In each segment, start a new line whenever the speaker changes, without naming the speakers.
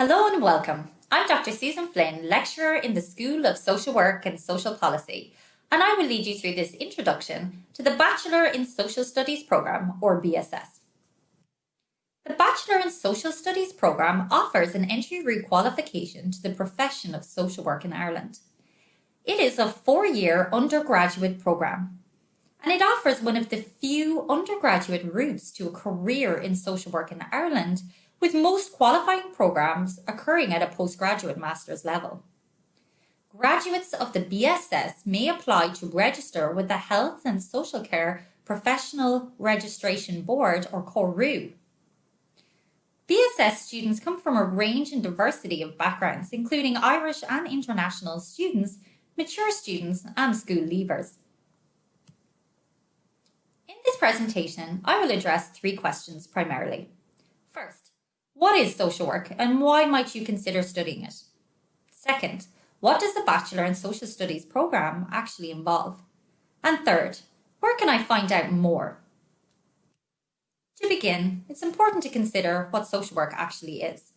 Hello and welcome. I'm Dr. Susan Flynn, lecturer in the School of Social Work and Social Policy, and I will lead you through this introduction to the Bachelor in Social Studies programme, or BSS. The Bachelor in Social Studies programme offers an entry qualification to the profession of social work in Ireland. It is a 4-year undergraduate programme, and it offers one of the few undergraduate routes to a career in social work in Ireland, with most qualifying programs occurring at a postgraduate master's level. Graduates of the BSS may apply to register with the Health and Social Care Professional Registration Board, or CORU. BSS students come from a range and diversity of backgrounds, including Irish and international students, mature students, and school leavers. In this presentation, I will address 3 questions primarily. First, what is social work and why might you consider studying it? Second, what does the Bachelor in Social Studies programme actually involve? And third, where can I find out more? To begin, it's important to consider what social work actually is.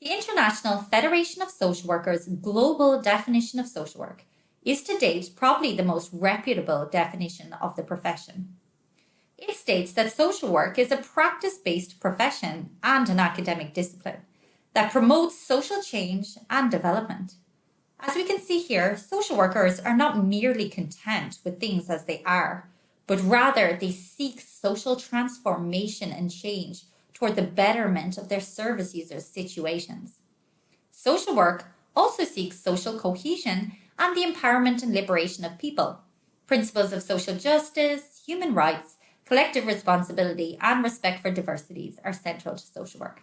The International Federation of Social Workers' global definition of social work is to date probably the most reputable definition of the profession. It states that social work is a practice-based profession and an academic discipline that promotes social change and development. As we can see here, social workers are not merely content with things as they are, but rather they seek social transformation and change toward the betterment of their service users' situations. Social work also seeks social cohesion and the empowerment and liberation of people. Principles of social justice, human rights, collective responsibility, and respect for diversities are central to social work.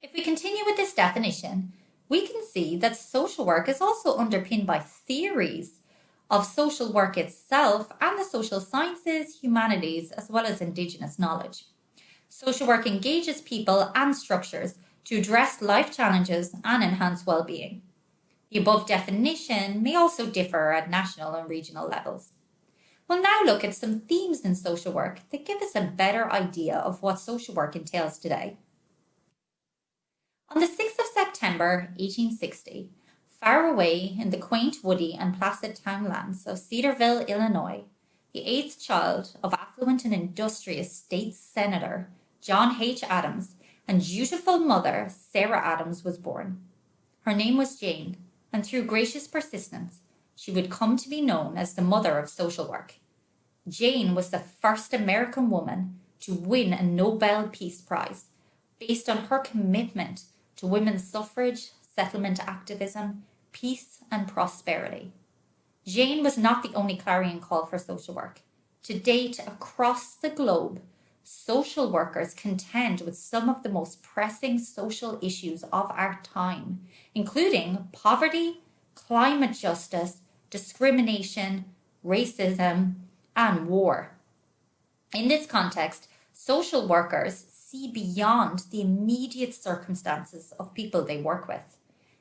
If we continue with this definition, we can see that social work is also underpinned by theories of social work itself and the social sciences, humanities, as well as Indigenous knowledge. Social work engages people and structures to address life challenges and enhance well-being. The above definition may also differ at national and regional levels. We'll now look at some themes in social work that give us a better idea of what social work entails today. On the 6th of September 1860, far away in the quaint, woody and placid townlands of Cedarville, Illinois, the 8th child of affluent and industrious state senator John H. Adams and dutiful mother Sarah Adams was born. Her name was Jane, and through gracious persistence, she would come to be known as the mother of social work. Jane was the first American woman to win a Nobel Peace Prize based on her commitment to women's suffrage, settlement activism, peace, and prosperity. Jane was not the only clarion call for social work. To date, across the globe, social workers contend with some of the most pressing social issues of our time, including poverty, climate justice, discrimination, racism, and war. In this context, social workers see beyond the immediate circumstances of people they work with.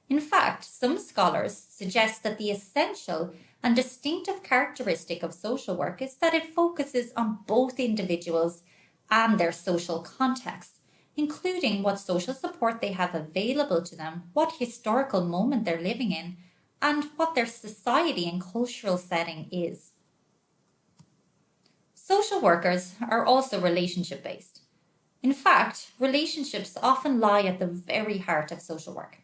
In fact, some scholars suggest that the essential and distinctive characteristic of social work is that it focuses on both individuals and their social context, including what social support they have available to them, what historical moment they're living in, and what their society and cultural setting is. Social workers are also relationship-based. In fact, relationships often lie at the very heart of social work.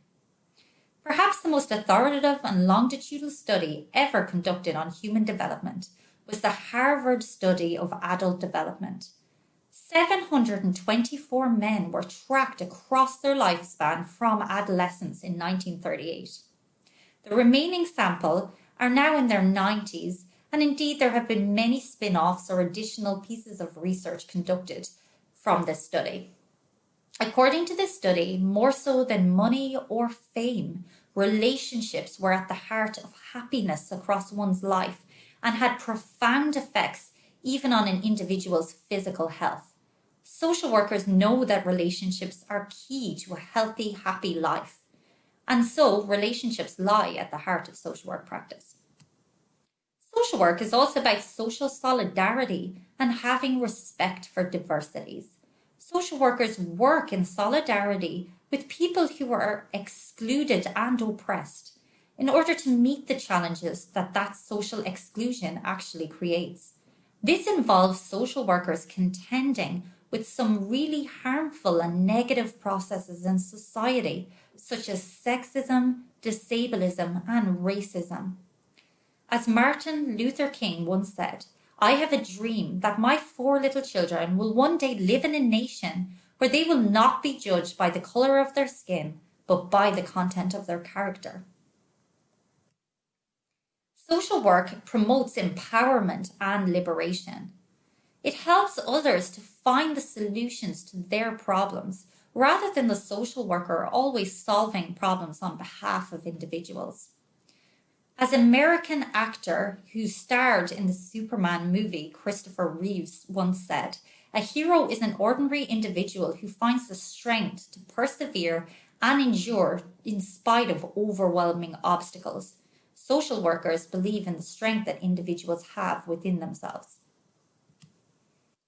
Perhaps the most authoritative and longitudinal study ever conducted on human development was the Harvard study of adult development. 724 men were tracked across their lifespan from adolescence in 1938. The remaining sample are now in their 90s, and indeed there have been many spin-offs or additional pieces of research conducted from this study. According to this study, more so than money or fame, relationships were at the heart of happiness across one's life and had profound effects even on an individual's physical health. Social workers know that relationships are key to a healthy, happy life, and so relationships lie at the heart of social work practice. Social work is also about social solidarity and having respect for diversities. Social workers work in solidarity with people who are excluded and oppressed in order to meet the challenges that social exclusion actually creates. This involves social workers contending with some really harmful and negative processes in society, such as sexism, disableism, and racism. As Martin Luther King once said, I have a dream that my 4 little children will one day live in a nation where they will not be judged by the color of their skin, but by the content of their character. Social work promotes empowerment and liberation. It helps others to find the solutions to their problems rather than the social worker always solving problems on behalf of individuals. As American actor who starred in the Superman movie, Christopher Reeves once said, a hero is an ordinary individual who finds the strength to persevere and endure in spite of overwhelming obstacles. Social workers believe in the strength that individuals have within themselves.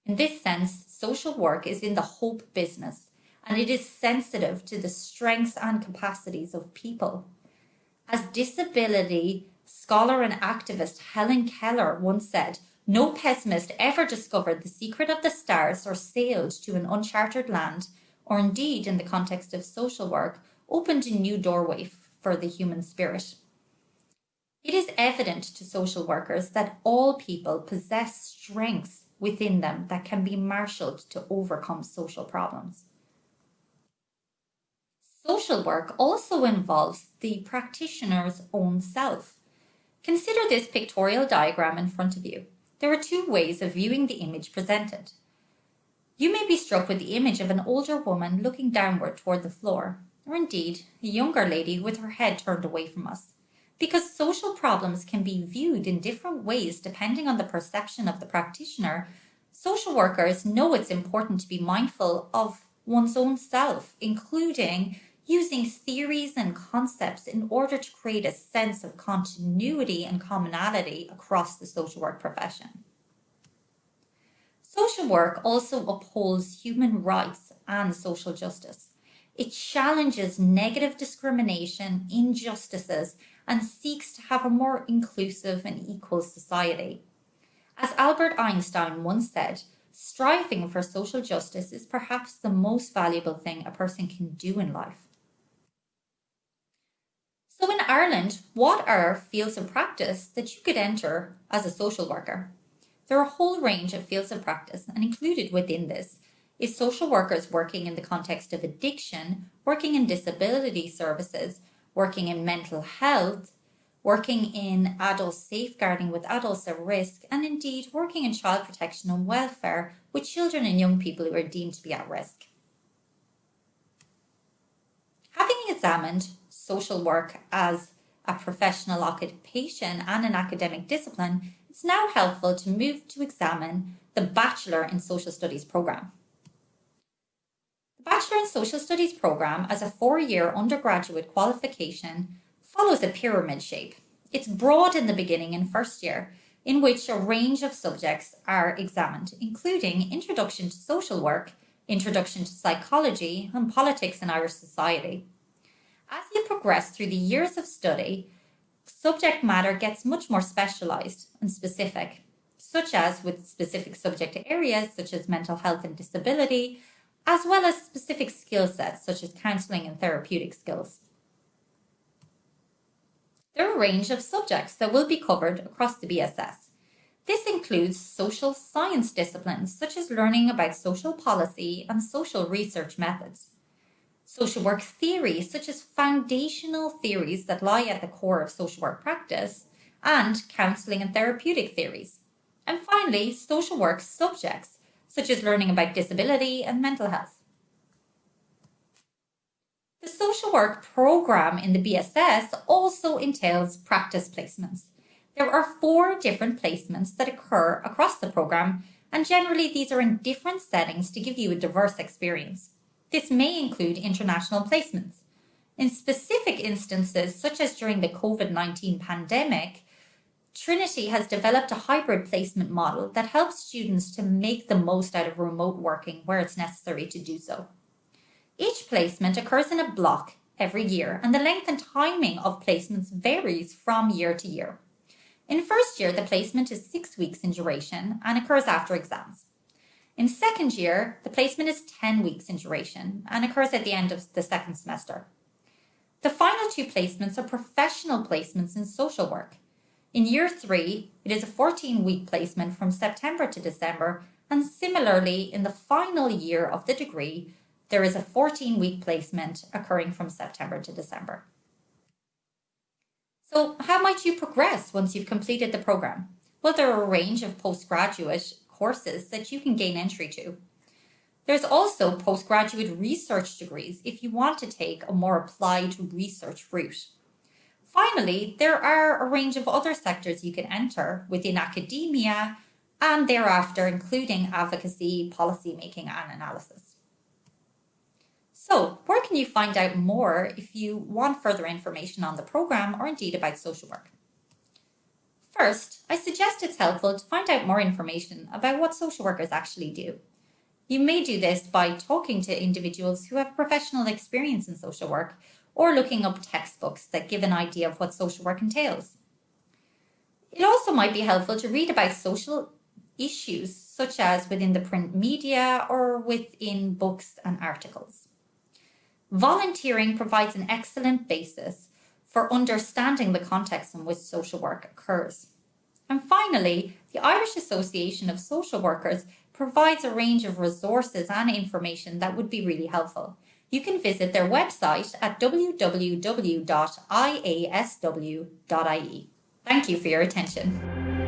In this sense, social work is in the hope business, and it is sensitive to the strengths and capacities of people. As disability scholar and activist Helen Keller once said, no pessimist ever discovered the secret of the stars or sailed to an uncharted land, or indeed, in the context of social work, opened a new doorway for the human spirit. It is evident to social workers that all people possess strengths within them that can be marshaled to overcome social problems. Social work also involves the practitioner's own self. Consider this pictorial diagram in front of you. There are 2 ways of viewing the image presented. You may be struck with the image of an older woman looking downward toward the floor, or indeed a younger lady with her head turned away from us. Because social problems can be viewed in different ways depending on the perception of the practitioner, social workers know it's important to be mindful of one's own self, including using theories and concepts in order to create a sense of continuity and commonality across the social work profession. Social work also upholds human rights and social justice. It challenges negative discrimination, injustices, and seeks to have a more inclusive and equal society. As Albert Einstein once said, striving for social justice is perhaps the most valuable thing a person can do in life. So in Ireland, what are fields of practice that you could enter as a social worker? There are a whole range of fields of practice, and included within this is social workers working in the context of addiction, working in disability services, working in mental health, working in adult safeguarding with adults at risk, and indeed working in child protection and welfare with children and young people who are deemed to be at risk. Having examined social work as a professional occupation and an academic discipline, it's now helpful to move to examine the Bachelor in Social Studies program. The Bachelor in Social Studies program, as a 4-year undergraduate qualification, follows a pyramid shape. It's broad in the beginning in first year, in which a range of subjects are examined, including Introduction to Social Work, Introduction to Psychology, and Politics in Irish Society. As you progress through the years of study, subject matter gets much more specialised and specific, such as with specific subject areas such as mental health and disability, as well as specific skill sets such as counselling and therapeutic skills. There are a range of subjects that will be covered across the BSS. This includes social science disciplines such as learning about social policy and social research methods. Social work theory, such as foundational theories that lie at the core of social work practice, and counselling and therapeutic theories. And finally, social work subjects, such as learning about disability and mental health. The social work program in the BSS also entails practice placements. There are 4 different placements that occur across the program, and generally these are in different settings to give you a diverse experience. This may include international placements. In specific instances, such as during the COVID-19 pandemic, Trinity has developed a hybrid placement model that helps students to make the most out of remote working where it's necessary to do so. Each placement occurs in a block every year, and the length and timing of placements varies from year to year. In first year, the placement is 6 weeks in duration and occurs after exams. In second year, the placement is 10 weeks in duration and occurs at the end of the second semester. The final 2 placements are professional placements in social work. In year 3, it is a 14-week placement from September to December, and similarly, in the final year of the degree, there is a 14-week placement occurring from September to December. So how might you progress once you've completed the program? Well, there are a range of postgraduate courses that you can gain entry to. There's also postgraduate research degrees if you want to take a more applied research route. Finally, there are a range of other sectors you can enter within academia and thereafter, including advocacy, policymaking, and analysis. So, where can you find out more if you want further information on the program or indeed about social work? First, I suggest it's helpful to find out more information about what social workers actually do. You may do this by talking to individuals who have professional experience in social work or looking up textbooks that give an idea of what social work entails. It also might be helpful to read about social issues such as within the print media or within books and articles. Volunteering provides an excellent basis for understanding the context in which social work occurs. And finally, the Irish Association of Social Workers provides a range of resources and information that would be really helpful. You can visit their website at www.iasw.ie. Thank you for your attention.